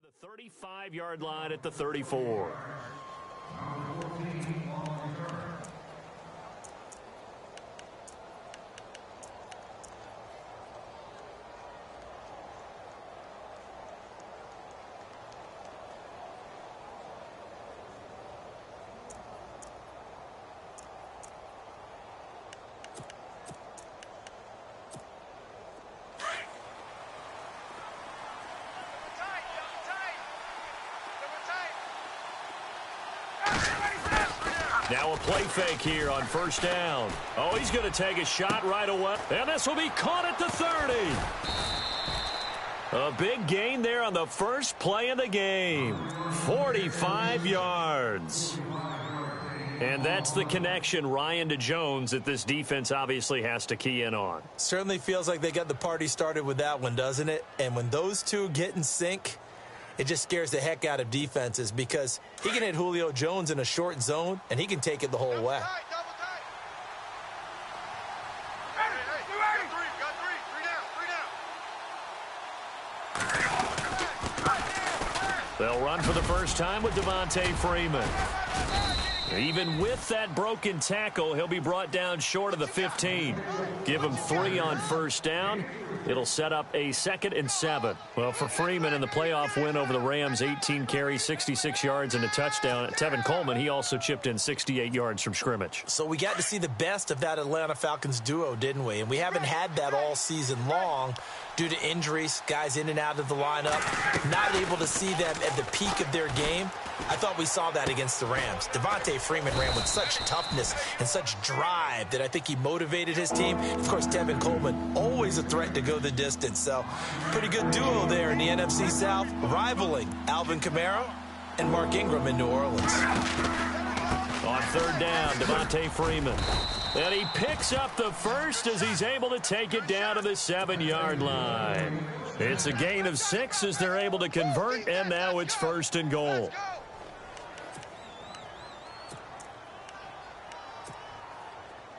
The 35-yard line at the 34. Now a play fake here on first down. Oh, he's going to take a shot right away. And this will be caught at the 30. A big gain there on the first play of the game. 45 yards. And that's the connection, Ryan, to Jones, that this defense obviously has to key in on. Certainly feels like they got the party started with that one, doesn't it? And when those two get in sync, it just scares the heck out of defenses because he can hit Julio Jones in a short zone, and he can take it the whole way. They'll run for the first time with Devontae Freeman. Even with that broken tackle, he'll be brought down short of the 15. Give him 3 on first down. It'll set up a 2nd and 7. Well, for Freeman in the playoff win over the Rams, 18 carries, 66 yards, and a touchdown. Tevin Coleman, he also chipped in 68 yards from scrimmage. So we got to see the best of that Atlanta Falcons duo, didn't we? And we haven't had that all season long due to injuries, guys in and out of the lineup, not able to see them at the peak of their game. I thought we saw that against the Rams. Devontae Freeman ran with such toughness and such drive that I think he motivated his team. Of course, Tevin Coleman, always a threat to go the distance. So, pretty good duo there in the NFC South, rivaling Alvin Kamara and Mark Ingram in New Orleans. On third down, Devontae Freeman. And he picks up the first as he's able to take it down to the 7-yard line. It's a gain of 6 as they're able to convert, and now it's 1st and goal.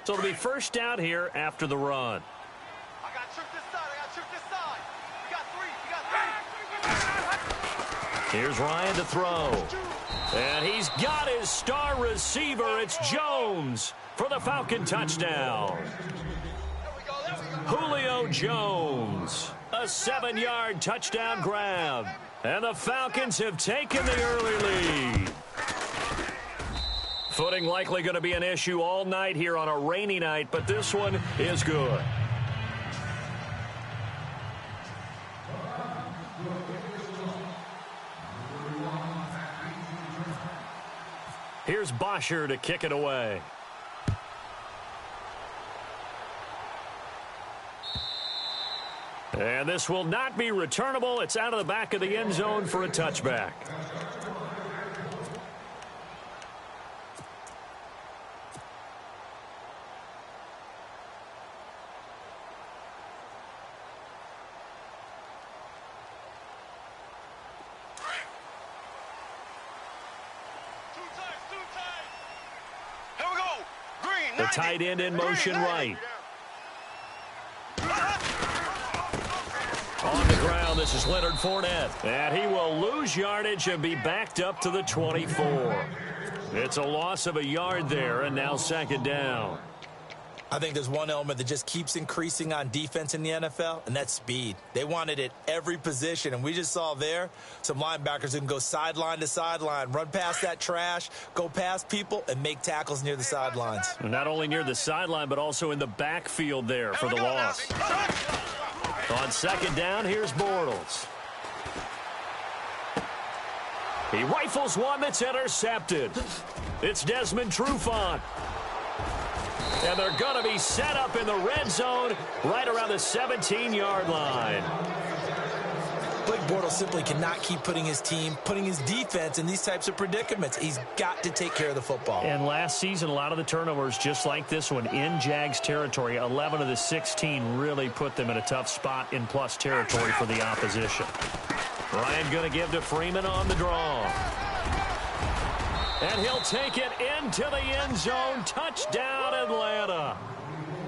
So it'll be first down here after the run. I got to trick this side. We got 3. Here's Ryan to throw. And he's got his star receiver. It's Jones for the Falcon touchdown. Julio Jones. A 7-yard touchdown grab. And the Falcons have taken the early lead. Footing likely going to be an issue all night here on a rainy night, but this one is good. Here's Bosher to kick it away. And this will not be returnable. It's out of the back of the end zone for a touchback. The tight end in motion right. On the ground, this is Leonard Fournette. And he will lose yardage and be backed up to the 24. It's a loss of a yard there, and now 2nd down. I think there's one element that just keeps increasing on defense in the NFL, and that's speed. They want it at every position, and we just saw there some linebackers who can go sideline to sideline, run past that trash, go past people, and make tackles near the sidelines. Not only near the sideline, but also in the backfield there for the loss. On 2nd down, here's Bortles. He rifles one that's intercepted. It's Desmond Trufant. And they're going to be set up in the red zone right around the 17-yard line. Blake Bortles simply cannot keep putting his team, putting his defense in these types of predicaments. He's got to take care of the football. And last season, a lot of the turnovers, just like this one, in Jags territory, 11 of the 16 really put them in a tough spot in plus territory for the opposition. Ryan going to give to Freeman on the draw. And he'll take it into the end zone. Touchdown, Atlanta.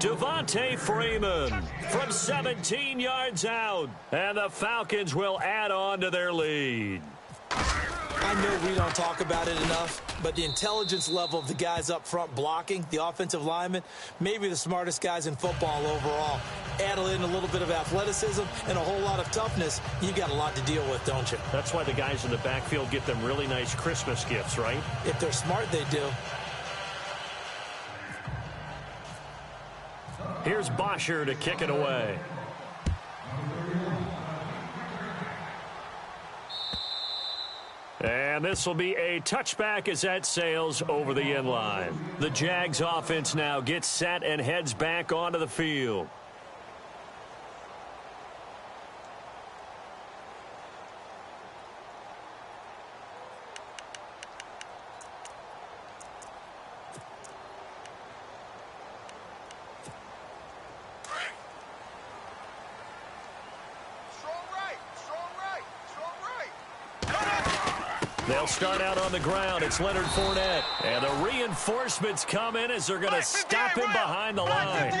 Devontae Freeman from 17 yards out. And the Falcons will add on to their lead. I know we don't talk about it enough, but the intelligence level of the guys up front blocking, the offensive linemen, maybe the smartest guys in football overall. Add in a little bit of athleticism and a whole lot of toughness, you got a lot to deal with, don't you? That's why the guys in the backfield get them really nice Christmas gifts, right? If they're smart, they do. Here's Bosher to kick it away. And this will be a touchback as that sails over the end line. The Jags offense now gets set and heads back onto the field. They'll start out on the ground. It's Leonard Fournette. And the reinforcements come in as they're going to stop him behind the line.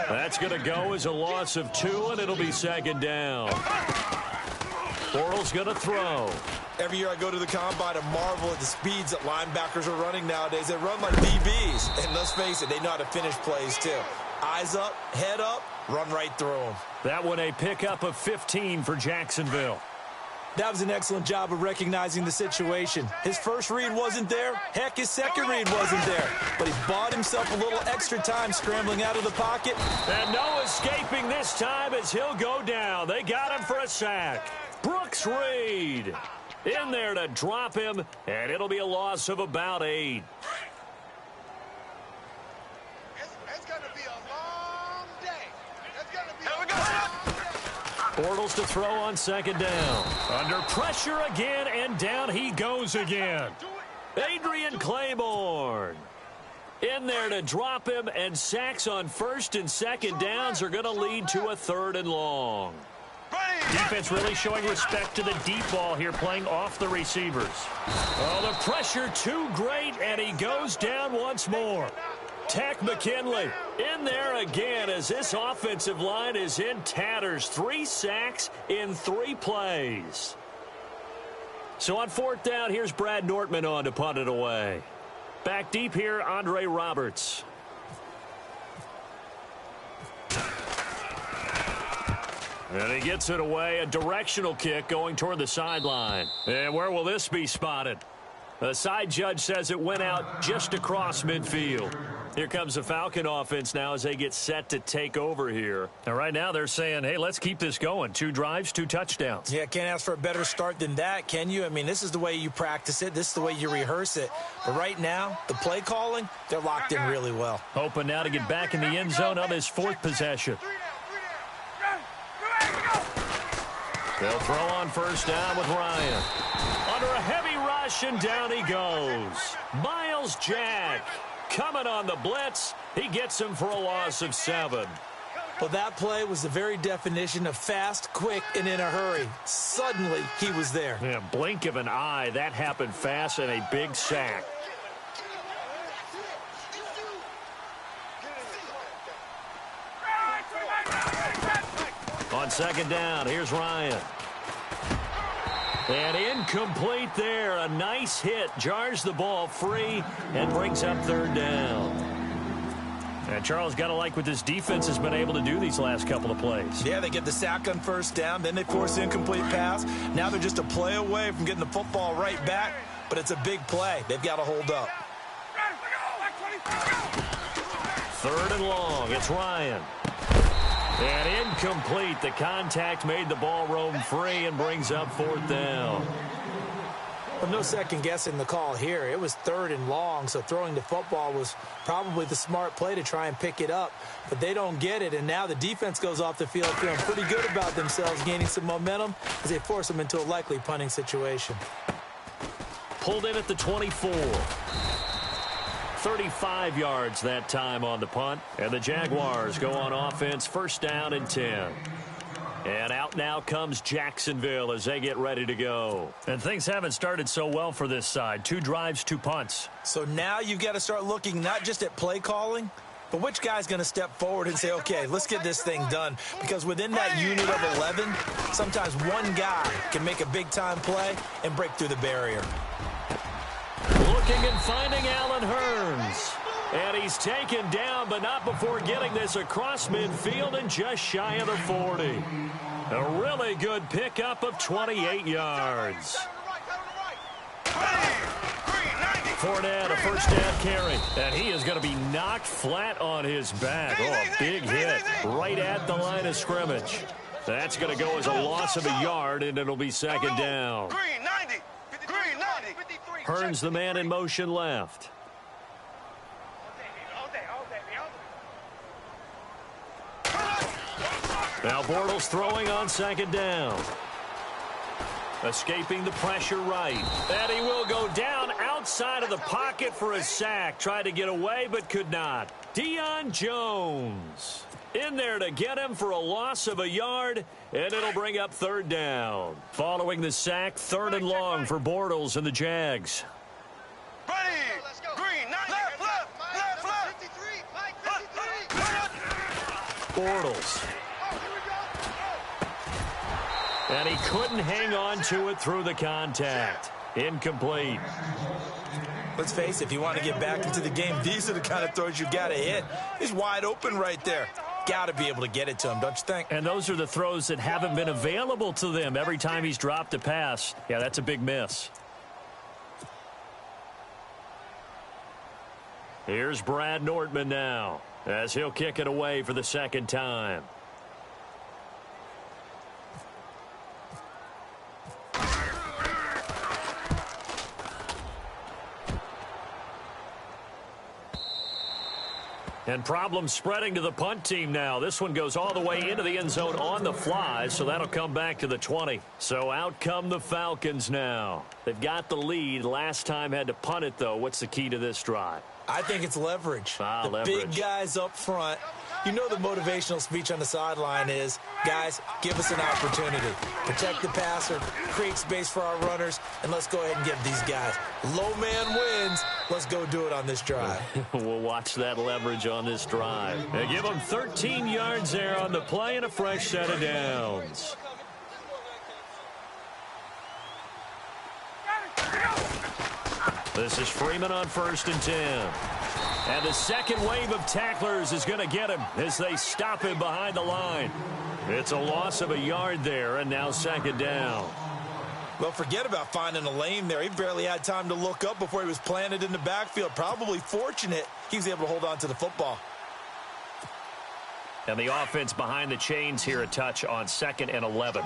That's going to go as a loss of 2, and it'll be second down. Bortles going to throw. Every year I go to the combine and marvel at the speeds that linebackers are running nowadays. They run like DBs. And let's face it, they know how to finish plays too. Eyes up, head up, run right through them. That one a pickup of 15 for Jacksonville. That was an excellent job of recognizing the situation. His first read wasn't there. Heck, his second read wasn't there. But he bought himself a little extra time scrambling out of the pocket. And no escaping this time as he'll go down. They got him for a sack. Brooks Reed in there to drop him, and it'll be a loss of about 8. It's going to be a long day. It's going to be a long day. Bortles to throw on second down. Under pressure again, and down he goes again. Adrian Claiborne in there to drop him, and sacks on first and second downs are going to lead to a 3rd and long. Defense really showing respect to the deep ball here, playing off the receivers. Oh, the pressure too great, and he goes down once more. Tack McKinley in there again as this offensive line is in tatters. 3 sacks in 3 plays. So on 4th down, here's Brad Nortman on to punt it away. Back deep here, Andre Roberts. And he gets it away, a directional kick going toward the sideline. And where will this be spotted? The side judge says it went out just across midfield. Here comes the Falcon offense now as they get set to take over here. And right now they're saying, hey, let's keep this going. 2 drives, 2 touchdowns. Yeah, can't ask for a better start than that, can you? I mean, this is the way you practice it. This is the way you rehearse it. But right now, the play calling, they're locked in really well. Hoping now to get back in the end zone on his 4th possession. They'll throw on first down with Ryan. Under a heavy rush, and down he goes. Miles Jack coming on the blitz. He gets him for a loss of 7. Well, that play was the very definition of fast, quick, and in a hurry. Suddenly, he was there. Yeah, blink of an eye. That happened fast, and a big sack. On second down, here's Ryan. And incomplete there. A nice hit. Jars the ball free and brings up 3rd down. And Charles, got to like what this defense has been able to do these last couple of plays. Yeah, they get the sack on first down. Then they force the incomplete pass. Now they're just a play away from getting the football right back. But it's a big play. They've got to hold up. 3rd and long. It's Ryan. And incomplete. The contact made the ball roam free and brings up 4th down. Well, no second guessing the call here. It was 3rd and long, so throwing the football was probably the smart play to try and pick it up. But they don't get it, and now the defense goes off the field feeling pretty good about themselves, gaining some momentum as they force them into a likely punting situation. Pulled in at the 24. 35 yards that time on the punt. And the Jaguars go on offense, first down and 10. And out now comes Jacksonville as they get ready to go. And things haven't started so well for this side. 2 drives, 2 punts. So now you've got to start looking not just at play calling, But which guy's going to step forward and say, okay, let's get this thing done? Because within that unit of 11, sometimes one guy can make a big-time play and break through the barrier. Looking and finding Allen Hurns. And he's taken down, but not before getting this across midfield and just shy of the 40. A really good pickup of 28 yards. Fournette, a first down carry. And he is going to be knocked flat on his back. Oh, a big hit right at the line of scrimmage. That's going to go as a loss of a yard, and it'll be second down. Hurns, the man in motion left. Now Bortles throwing on second down. Escaping the pressure right. And he will go down outside of the pocket for a sack. Tried to get away, but could not. Deion Jones in there to get him for a loss of a yard, and it'll bring up third down. Following the sack, third and long for Bortles and the Jags. Bortles. And he couldn't hang on to it through the contact. Incomplete. Let's face it, if you want to get back into the game, these are the kind of throws you got to hit. He's wide open right there. Got to be able to get it to him, don't you think? And those are the throws that haven't been available to them every time he's dropped a pass. Yeah, that's a big miss. Here's Brad Nortman now, as he'll kick it away for the second time. And problems spreading to the punt team now. This one goes all the way into the end zone on the fly, so that'll come back to the 20. So out come the Falcons now. They've got the lead. Last time had to punt it, though. What's the key to this drive? I think it's leverage. Leverage. Big guys up front. You know the motivational speech on the sideline is, guys, give us an opportunity. Protect the passer, create space for our runners, and let's go ahead and give these guys. Low man wins. Let's go do it on this drive. We'll watch that leverage on this drive. They give them 13 yards there on the play and a fresh set of downs. This is Freeman on 1st and 10. And the second wave of tacklers is going to get him as they stop him behind the line. It's a loss of a yard there, and now second down. Well, forget about finding a lane there. He barely had time to look up before he was planted in the backfield. Probably fortunate he was able to hold on to the football. And the offense behind the chains here a touch on 2nd and 11.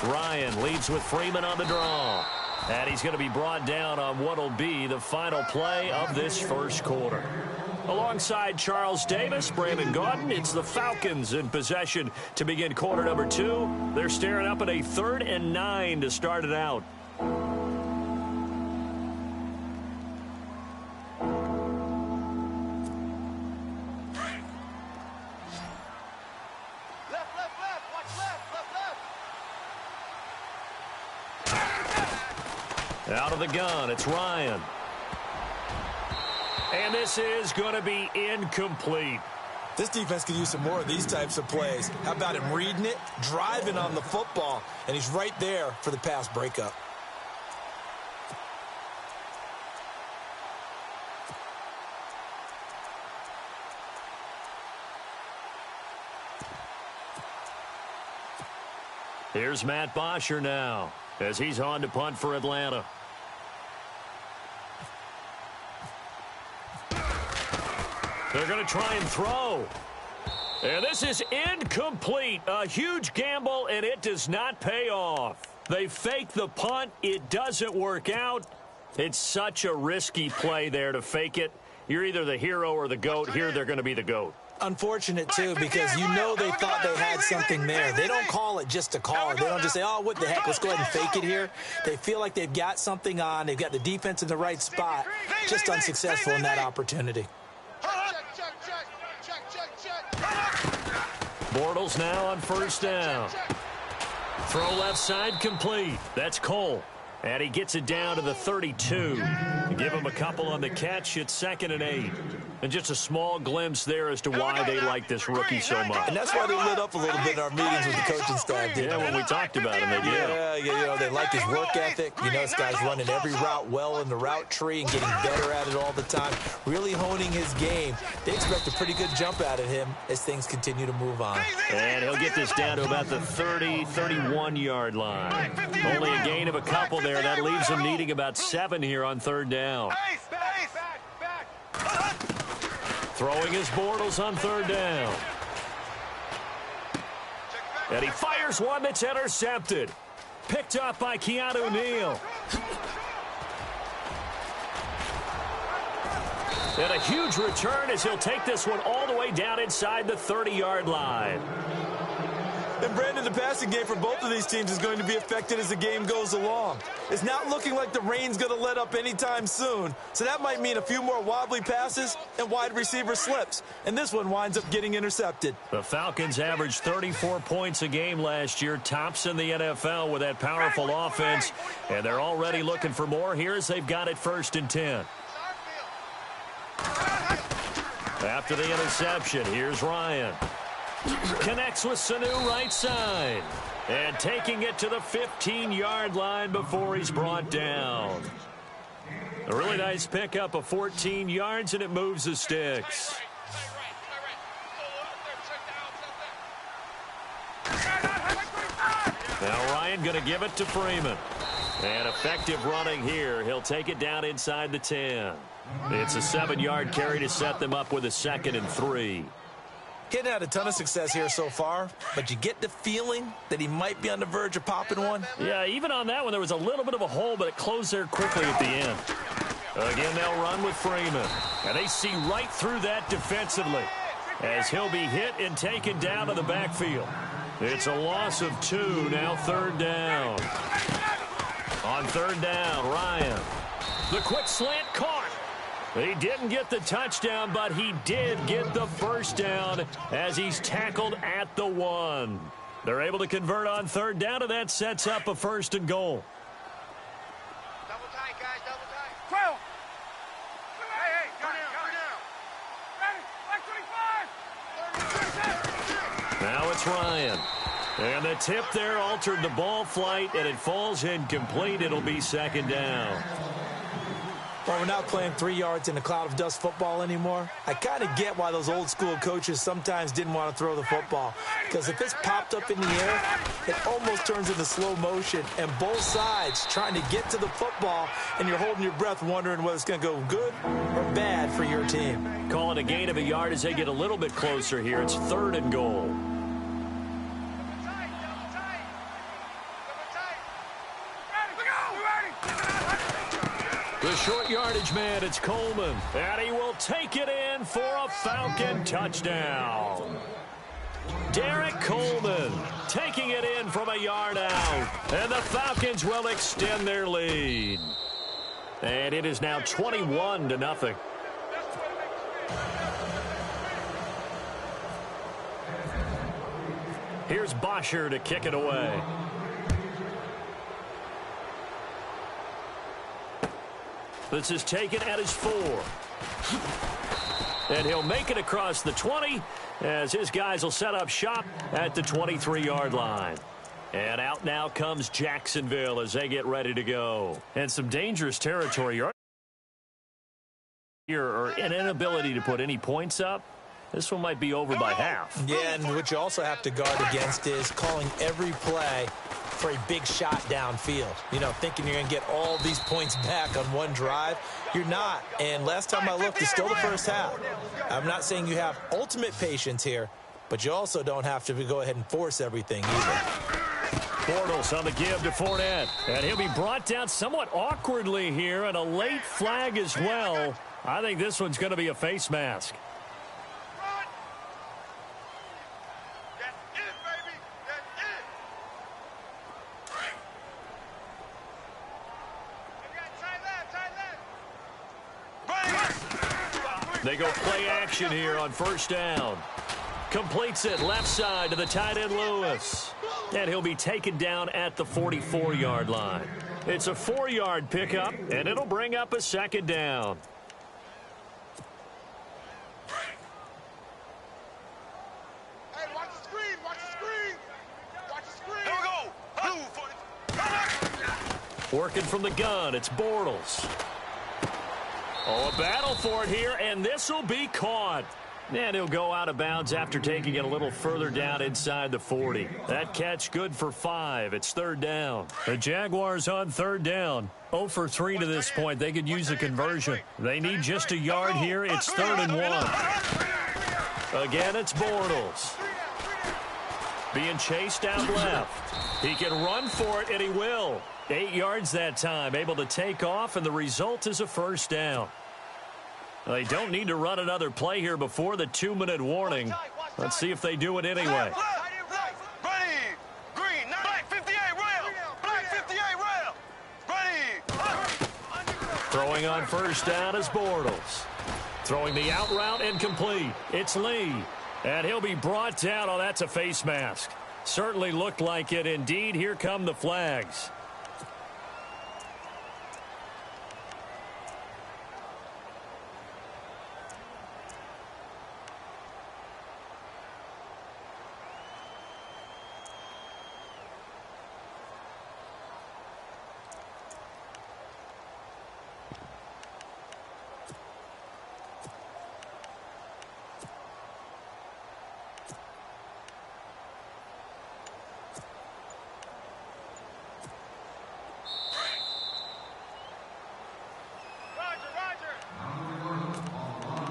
Ryan leads with Freeman on the draw. And he's going to be brought down on what will be the final play of this first quarter. Alongside Charles Davis, Brandon Gaudin, it's the Falcons in possession to begin quarter number 2. They're staring up at a 3rd and 9 to start it out. Out of the gun, it's Ryan. And this is going to be incomplete. This defense could use some more of these types of plays. How about him reading it, driving on the football, and he's right there for the pass breakup. Here's Matt Bosher now as he's on to punt for Atlanta. They're going to try and throw. And this is incomplete. A huge gamble, and it does not pay off. They fake the punt. It doesn't work out. It's such a risky play there to fake it. You're either the hero or the GOAT. Here they're going to be the GOAT. Unfortunate, too, because you know they thought they had something there. They don't call it just to call it. They don't just say, oh, what the heck, let's go ahead and fake it here. They feel like they've got something on. They've got the defense in the right spot. Just unsuccessful in that opportunity. Bortles now on 1st down. Throw left side complete. That's Cole. And he gets it down to the 32. Give him a couple on the catch. It's 2nd and 8. And just a small glimpse there as to why they like this rookie so much. And that's why they lit up a little bit in our meetings with the coaching staff. Yeah, when we talked about him, they did. Yeah, they like his work ethic. You know, this guy's running every route well in the route tree and getting better at it all the time, really honing his game. They expect a pretty good jump out of him as things continue to move on. And he'll get this down to about the 30, 31-yard line. Only a gain of a couple there. That leaves him needing about 7 here on 3rd down. Throwing his Bortles on 3rd down. And he fires one that's intercepted. Picked up by Keanu Neal. And a huge return as he'll take this one all the way down inside the 30-yard line. And Brandon, the passing game for both of these teams is going to be affected as the game goes along. It's not looking like the rain's going to let up anytime soon. So that might mean a few more wobbly passes and wide receiver slips. And this one winds up getting intercepted. The Falcons averaged 34 points a game last year, tops in the NFL with that powerful offense. And they're already looking for more here as they've got it 1st and 10. After the interception, here's Ryan. Connects with Sanu right side. And taking it to the 15-yard line before he's brought down. A really nice pickup of 14 yards, and it moves the sticks. Now Ryan going to give it to Freeman. And effective running here. He'll take it down inside the 10. It's a 7-yard carry to set them up with a 2nd and 3. Hadn't had a ton of success here so far, but you get the feeling that he might be on the verge of popping one. Yeah, even on that one, there was a little bit of a hole, but it closed there quickly at the end. Again, they'll run with Freeman. And they see right through that defensively as he'll be hit and taken down to the backfield. It's a loss of 2, now 3rd down. On 3rd down, Ryan. The quick slant caught. He didn't get the touchdown, but he did get the 1st down as he's tackled at the 1. They're able to convert on 3rd down, and that sets up a 1st and goal. Double tight, guys, double tight. 12. Hey, go down. Ready? Like 25. Now it's Ryan. And the tip there altered the ball flight, and it falls incomplete. It'll be 2nd down. Well, we're not playing 3 yards in a cloud of dust football anymore. I kind of get why those old school coaches sometimes didn't want to throw the football. Because if it's popped up in the air, it almost turns into slow motion. And both sides trying to get to the football, and you're holding your breath wondering whether it's going to go good or bad for your team. Calling a gain of a yard as they get a little bit closer here. It's 3rd and goal. The short yardage man, it's Coleman. And he will take it in for a Falcon touchdown. Derek Coleman taking it in from a yard out. And the Falcons will extend their lead. And it is now 21-0. Here's Bosher to kick it away. This is taken at his 4. And he'll make it across the 20 as his guys will set up shop at the 23-yard line. And out now comes Jacksonville as they get ready to go. And some dangerous territory here, or an inability to put any points up. This one might be over by half. Yeah, and what you also have to guard against is calling every play for a big shot downfield. You know, thinking you're going to get all these points back on one drive. You're not. And last time I looked, it's still the first half. I'm not saying you have ultimate patience here, but you also don't have to go ahead and force everything either. Bortles on the give to Fournette. And he'll be brought down somewhat awkwardly here, and a late flag as well. I think this one's going to be a face mask. They go play action here on 1st down. Completes it left side to the tight end Lewis. And he'll be taken down at the 44-yard line. It's a 4-yard pickup, and it'll bring up a second down. Hey, watch the screen, watch the screen. Watch the screen. Here we go. Working from the gun, it's Bortles. Oh, a battle for it here, and this will be caught. And he'll go out of bounds after taking it a little further down inside the 40. That catch good for 5. It's third down. The Jaguars on third down. 0 for 3 to this point. They could use a conversion. They need just a yard here. It's 3rd and 1. Again, it's Bortles. Being chased out left. He can run for it, and he will. 8 yards that time. Able to take off, and the result is a first down. They don't need to run another play here before the 2-minute warning. Let's see if they do it anyway. Throwing on first down is Bortles. Throwing the out route incomplete. It's Lee. And he'll be brought down. Oh, that's a face mask. Certainly looked like it. Indeed, here come the flags.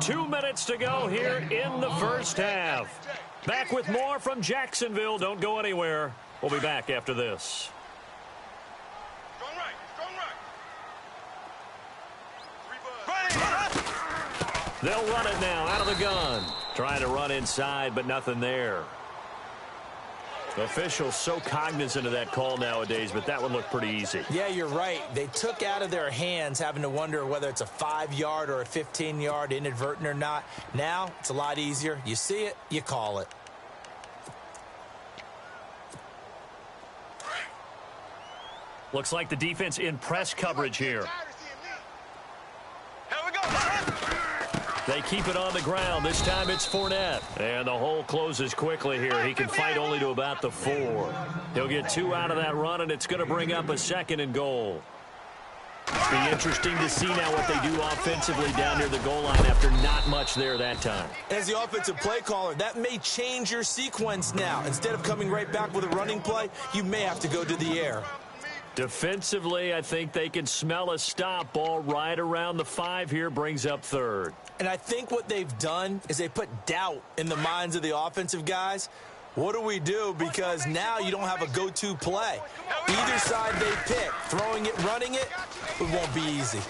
Two minutes to go here in the first half. Back with more from Jacksonville. Don't go anywhere. We'll be back after this. They'll run it now out of the gun. Trying to run inside, but nothing there. Officials so cognizant of that call nowadays, but that one looked pretty easy. Yeah, you're right. They took out of their hands having to wonder whether it's a 5-yard or a 15-yard, inadvertent or not. Now, it's a lot easier. You see it, you call it. Looks like the defense in press coverage here. They keep it on the ground. This time it's Fournette. And the hole closes quickly here. He can fight only to about the 4. He'll get 2 out of that run, and it's going to bring up a 2nd and goal. Be interesting to see now what they do offensively down near the goal line after not much there that time. As the offensive play caller, that may change your sequence now. Instead of coming right back with a running play, you may have to go to the air. Defensively, I think they can smell a stop. Ball right around the 5 here, brings up 3rd. And I think what they've done is they put doubt in the minds of the offensive guys. What do we do? Because now you don't have a go-to play. Either side they pick, throwing it, running it, it won't be easy.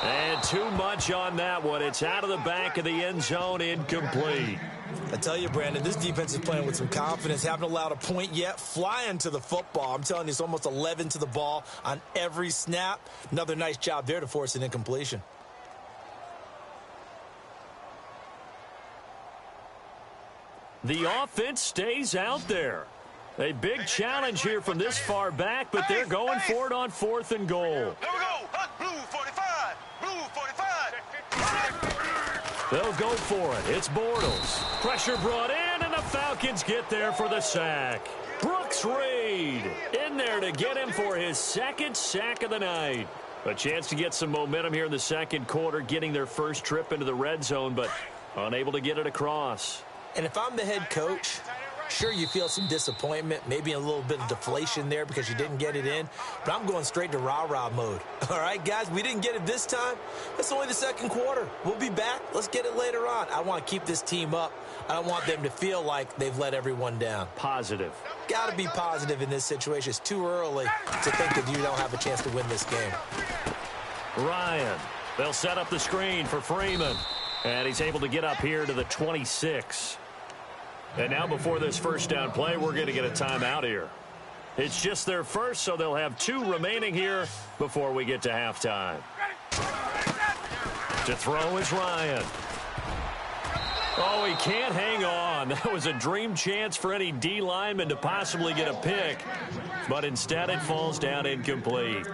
And too much on that one. It's out of the back of the end zone, incomplete. I tell you, Brandon, this defense is playing with some confidence. Haven't allowed a point yet. Flying to the football. I'm telling you, it's almost 11 to the ball on every snap. Another nice job there to force an incompletion. The offense stays out there. A big challenge here from this far back, but they're going for it on 4th and goal. Here we go. Blue 45. Blue 45. They'll go for it. It's Bortles. Pressure brought in, and the Falcons get there for the sack. Brooks Reed in there to get him for his 2nd sack of the night. A chance to get some momentum here in the 2nd quarter, getting their first trip into the red zone, but unable to get it across. And if I'm the head coach, sure, you feel some disappointment, maybe a little bit of deflation there because you didn't get it in, but I'm going straight to rah-rah mode. All right, guys, we didn't get it this time. It's only the 2nd quarter. We'll be back. Let's get it later on. I want to keep this team up. I don't want them to feel like they've let everyone down. Positive. Got to be positive in this situation. It's too early to think that you don't have a chance to win this game. Ryan. They'll set up the screen for Freeman. And he's able to get up here to the 26. And now before this first down play, we're going to get a timeout here. It's just their first, so they'll have 2 remaining here before we get to halftime. To throw is Ryan. Oh, he can't hang on. That was a dream chance for any D lineman to possibly get a pick. but instead it falls down incomplete.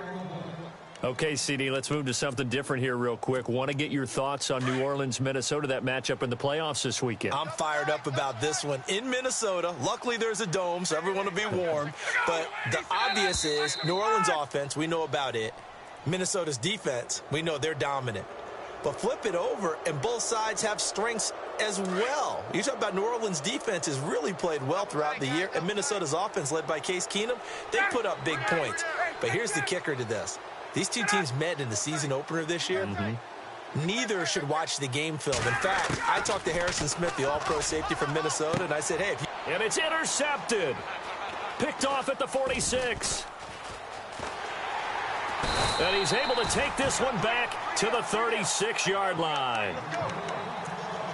Okay, CD, let's move to something different here real quick. Want to get your thoughts on New Orleans, Minnesota, that matchup in the playoffs this weekend. I'm fired up about this one. In Minnesota, luckily there's a dome, so everyone will be warm. But the obvious is New Orleans offense, we know about it. Minnesota's defense, we know they're dominant. But flip it over, and both sides have strengths as well. You talk about New Orleans' defense has really played well throughout the year, and Minnesota's offense, led by Case Keenum, they put up big points. But here's the kicker to this. These two teams met in the season opener this year. Neither should watch the game film. In fact, I talked to Harrison Smith, the all-pro safety from Minnesota, and I said, hey, if you... And it's intercepted. Picked off at the 46. And he's able to take this one back to the 36-yard line.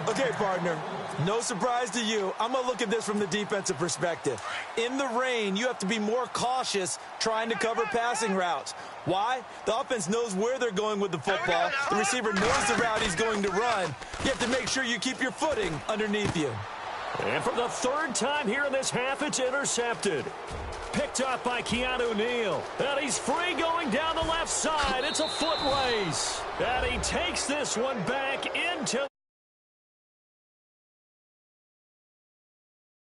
Okay, partner, no surprise to you. I'm going to look at this from the defensive perspective. In the rain, you have to be more cautious trying to cover passing routes. Why? The offense knows where they're going with the football. The receiver knows the route he's going to run. You have to make sure you keep your footing underneath you. And for the third time here in this half, it's intercepted. Picked up by Keanu Neal. And he's free going down the left side. It's a foot race. And he takes this one back into...